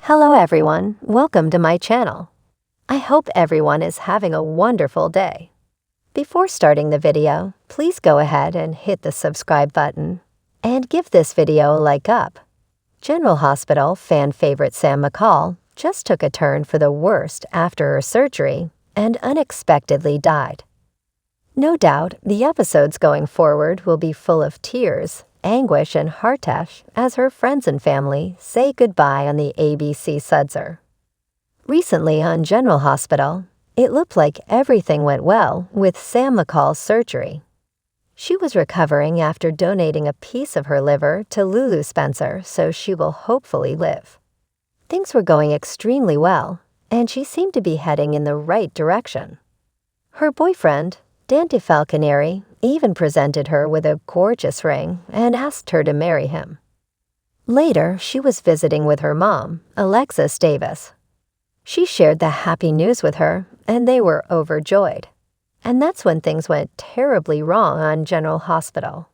Hello everyone, welcome to my channel. I hope everyone is having a wonderful day. Before starting the video, please go ahead and hit the subscribe button and give this video a like up. General Hospital fan favorite Sam McCall just took a turn for the worst after her surgery and unexpectedly died. No doubt, the episodes going forward will be full of tears, anguish, and heartache as her friends and family say goodbye on the ABC Sudzer. Recently on General Hospital, it looked like everything went well with Sam McCall's surgery. She was recovering after donating a piece of her liver to Lulu Spencer, so she will hopefully live. Things were going extremely well, and she seemed to be heading in the right direction. Her boyfriend, Dante Falconeri, even presented her with a gorgeous ring and asked her to marry him. Later, she was visiting with her mom, Alexis Davis. She shared the happy news with her, and they were overjoyed. And that's when things went terribly wrong on General Hospital.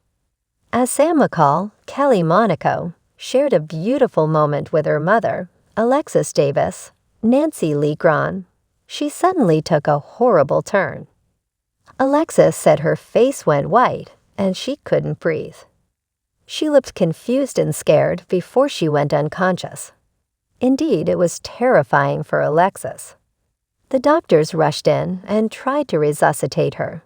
As Sam McCall, Kelly Monaco, shared a beautiful moment with her mother, Alexis Davis, Nancy Lee Grahn, she suddenly took a horrible turn. Alexis said her face went white and she couldn't breathe. She looked confused and scared before she went unconscious. Indeed, it was terrifying for Alexis. The doctors rushed in and tried to resuscitate her.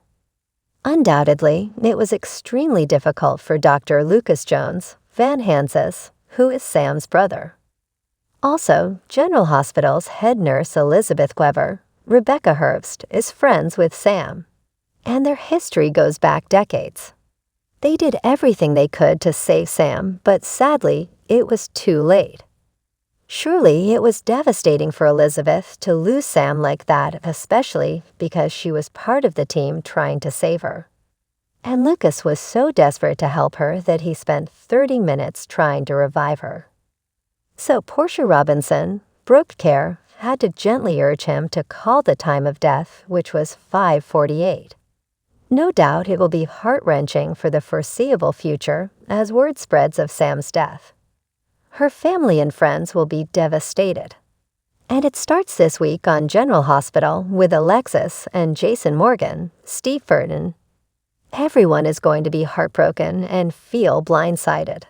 Undoubtedly, it was extremely difficult for Dr. Lucas Jones, Van Hansis, who is Sam's brother. Also, General Hospital's head nurse Elizabeth Weber, Rebecca Herbst, is friends with Sam, and their history goes back decades. They did everything they could to save Sam, but sadly, it was too late. Surely, it was devastating for Elizabeth to lose Sam like that, especially because she was part of the team trying to save her. And Lucas was so desperate to help her that he spent 30 minutes trying to revive her. So Portia Robinson, Brooke Care, had to gently urge him to call the time of death, which was 5:48. No doubt it will be heart-wrenching for the foreseeable future as word spreads of Sam's death. Her family and friends will be devastated. And it starts this week on General Hospital with Alexis and Jason Morgan, Steve Furton. Everyone is going to be heartbroken and feel blindsided.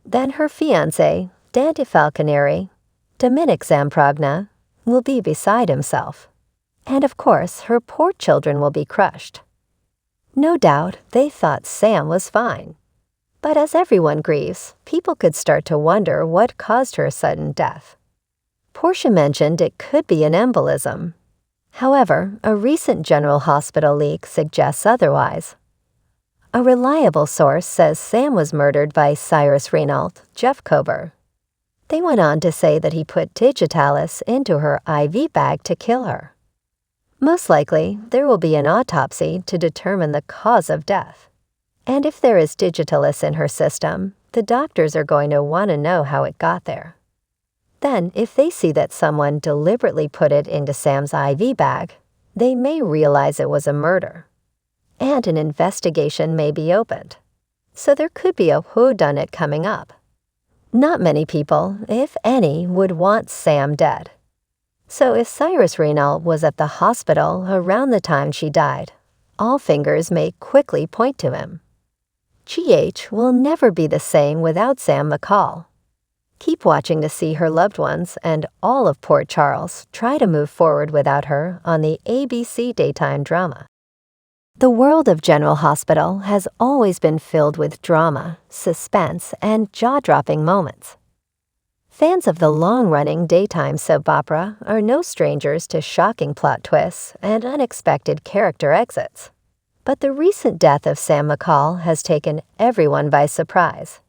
Then her fiancé, Dante Falconeri, Dominic Zamprogna, will be beside himself. And of course, her poor children will be crushed. No doubt, they thought Sam was fine. But as everyone grieves, people could start to wonder what caused her sudden death. Portia mentioned it could be an embolism. However, a recent General Hospital leak suggests otherwise. A reliable source says Sam was murdered by Cyrus Renault, Jeff Kober. They went on to say that he put digitalis into her IV bag to kill her. Most likely, there will be an autopsy to determine the cause of death. And if there is digitalis in her system, the doctors are going to want to know how it got there. Then, if they see that someone deliberately put it into Sam's IV bag, they may realize it was a murder. And an investigation may be opened. So there could be a whodunit coming up. Not many people, if any, would want Sam dead. So if Cyrus Renault was at the hospital around the time she died, all fingers may quickly point to him. GH will never be the same without Sam McCall. Keep watching to see her loved ones and all of Port Charles try to move forward without her on the ABC daytime drama. The world of General Hospital has always been filled with drama, suspense, and jaw-dropping moments. Fans of the long-running daytime soap opera are no strangers to shocking plot twists and unexpected character exits. But the recent death of Sam McCall has taken everyone by surprise.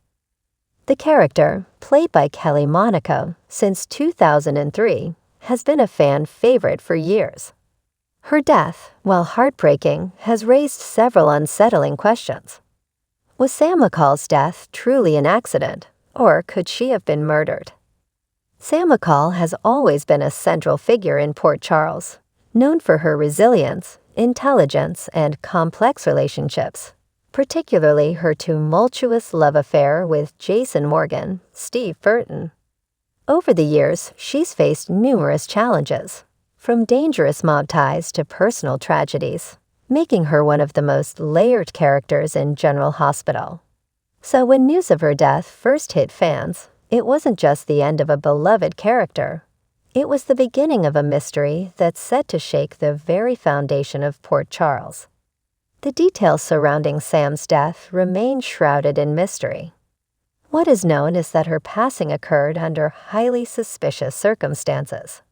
The character, played by Kelly Monaco since 2003, has been a fan favorite for years. Her death, while heartbreaking, has raised several unsettling questions. Was Sam McCall's death truly an accident, or could she have been murdered? Sam McCall has always been a central figure in Port Charles, known for her resilience, intelligence, and complex relationships, particularly her tumultuous love affair with Jason Morgan, Steve Furton. Over the years, she's faced numerous challenges, from dangerous mob ties to personal tragedies, making her one of the most layered characters in General Hospital. So when news of her death first hit fans, it wasn't just the end of a beloved character. It was the beginning of a mystery that's set to shake the very foundation of Port Charles. The details surrounding Sam's death remain shrouded in mystery. What is known is that her passing occurred under highly suspicious circumstances.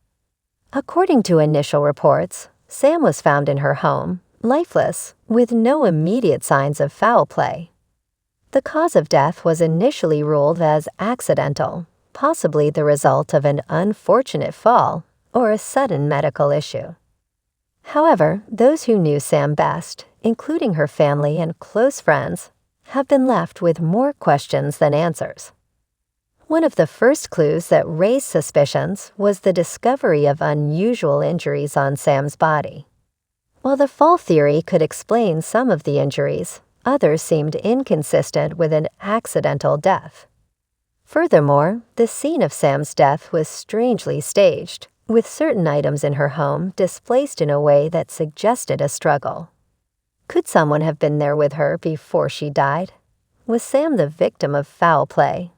According to initial reports, Sam was found in her home, lifeless, with no immediate signs of foul play. The cause of death was initially ruled as accidental, possibly the result of an unfortunate fall or a sudden medical issue. However, those who knew Sam best, including her family and close friends, have been left with more questions than answers. One of the first clues that raised suspicions was the discovery of unusual injuries on Sam's body. While the fall theory could explain some of the injuries, others seemed inconsistent with an accidental death. Furthermore, the scene of Sam's death was strangely staged, with certain items in her home displaced in a way that suggested a struggle. Could someone have been there with her before she died? Was Sam the victim of foul play?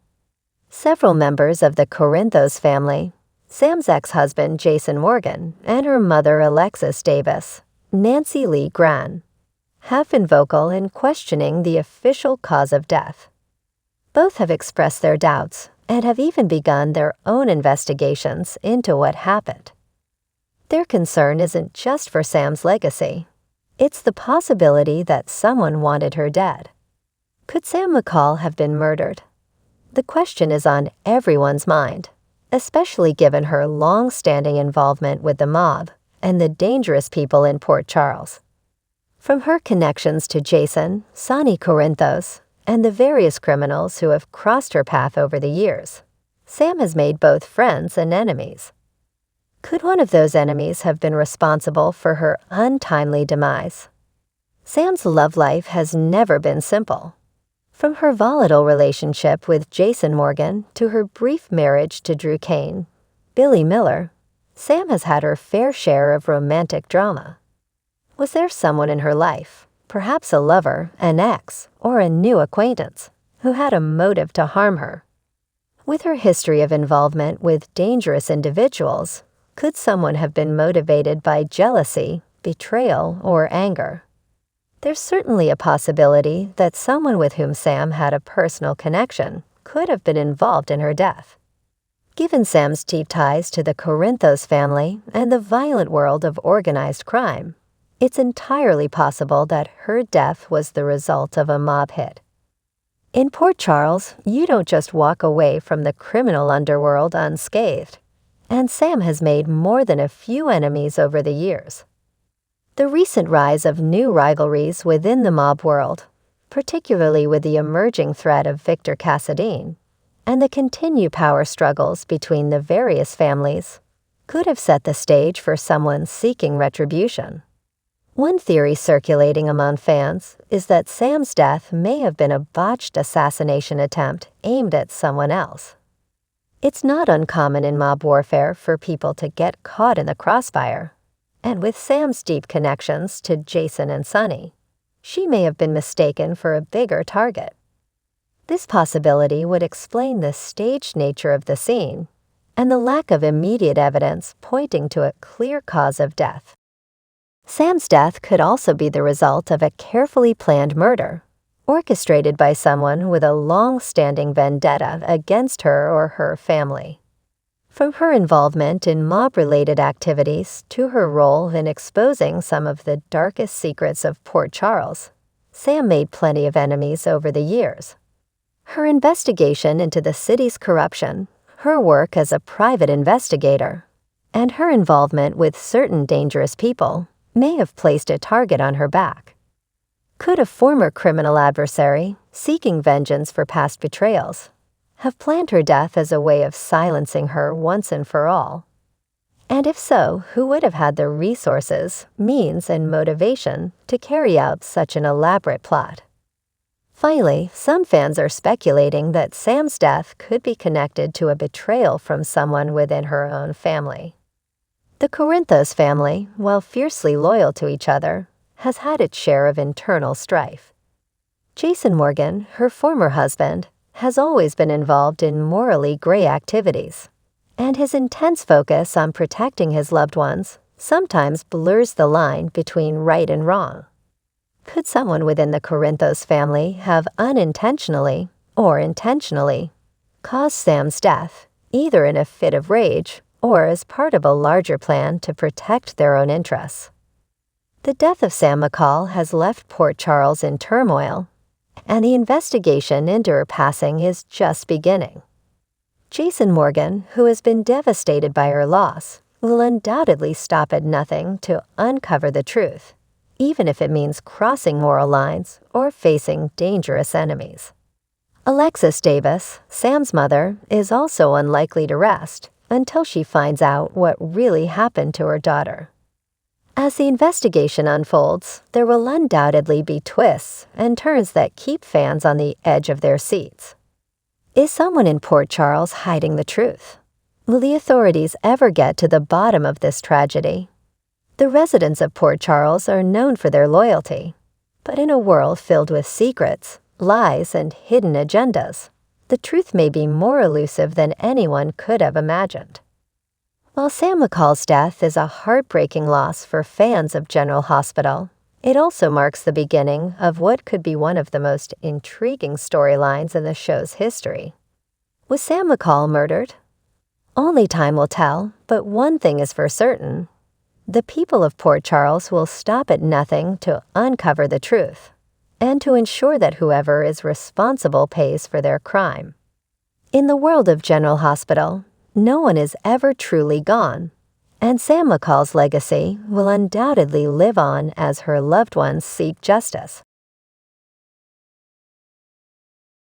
Several members of the Corinthos family, Sam's ex-husband Jason Morgan and her mother Alexis Davis, Nancy Lee Gran, have been vocal in questioning the official cause of death. Both have expressed their doubts and have even begun their own investigations into what happened. Their concern isn't just for Sam's legacy. It's the possibility that someone wanted her dead. Could Sam McCall have been murdered? The question is on everyone's mind, especially given her long-standing involvement with the mob and the dangerous people in Port Charles. From her connections to Jason, Sonny Corinthos, and the various criminals who have crossed her path over the years, Sam has made both friends and enemies. Could one of those enemies have been responsible for her untimely demise? Sam's love life has never been simple. From her volatile relationship with Jason Morgan to her brief marriage to Drew Kane, Billy Miller, Sam has had her fair share of romantic drama. Was there someone in her life, perhaps a lover, an ex, or a new acquaintance, who had a motive to harm her? With her history of involvement with dangerous individuals, could someone have been motivated by jealousy, betrayal, or anger? There's certainly a possibility that someone with whom Sam had a personal connection could have been involved in her death. Given Sam's deep ties to the Corinthos family and the violent world of organized crime, it's entirely possible that her death was the result of a mob hit. In Port Charles, you don't just walk away from the criminal underworld unscathed, and Sam has made more than a few enemies over the years. The recent rise of new rivalries within the mob world, particularly with the emerging threat of Victor Cassadine, and the continued power struggles between the various families, could have set the stage for someone seeking retribution. One theory circulating among fans is that Sam's death may have been a botched assassination attempt aimed at someone else. It's not uncommon in mob warfare for people to get caught in the crossfire, and with Sam's deep connections to Jason and Sonny, she may have been mistaken for a bigger target. This possibility would explain the staged nature of the scene and the lack of immediate evidence pointing to a clear cause of death. Sam's death could also be the result of a carefully planned murder, orchestrated by someone with a long-standing vendetta against her or her family. From her involvement in mob-related activities to her role in exposing some of the darkest secrets of Port Charles, Sam made plenty of enemies over the years. Her investigation into the city's corruption, her work as a private investigator, and her involvement with certain dangerous people may have placed a target on her back. Could a former criminal adversary, seeking vengeance for past betrayals, have planned her death as a way of silencing her once and for all? And if so, who would have had the resources, means, and motivation to carry out such an elaborate plot? Finally, some fans are speculating that Sam's death could be connected to a betrayal from someone within her own family. The Corinthos family, while fiercely loyal to each other, has had its share of internal strife. Jason Morgan, her former husband, has always been involved in morally gray activities, and his intense focus on protecting his loved ones sometimes blurs the line between right and wrong. Could someone within the Corinthos family have unintentionally or intentionally caused Sam's death, either in a fit of rage or as part of a larger plan to protect their own interests? The death of Sam McCall has left Port Charles in turmoil, and the investigation into her passing is just beginning. Jason Morgan, who has been devastated by her loss, will undoubtedly stop at nothing to uncover the truth, even if it means crossing moral lines or facing dangerous enemies. Alexis Davis, Sam's mother, is also unlikely to rest until she finds out what really happened to her daughter. As the investigation unfolds, there will undoubtedly be twists and turns that keep fans on the edge of their seats. Is someone in Port Charles hiding the truth? Will the authorities ever get to the bottom of this tragedy? The residents of Port Charles are known for their loyalty, but in a world filled with secrets, lies, and hidden agendas, the truth may be more elusive than anyone could have imagined. While Sam McCall's death is a heartbreaking loss for fans of General Hospital, it also marks the beginning of what could be one of the most intriguing storylines in the show's history. Was Sam McCall murdered? Only time will tell, but one thing is for certain. The people of Port Charles will stop at nothing to uncover the truth, and to ensure that whoever is responsible pays for their crime. In the world of General Hospital, no one is ever truly gone, and Sam McCall's legacy will undoubtedly live on as her loved ones seek justice.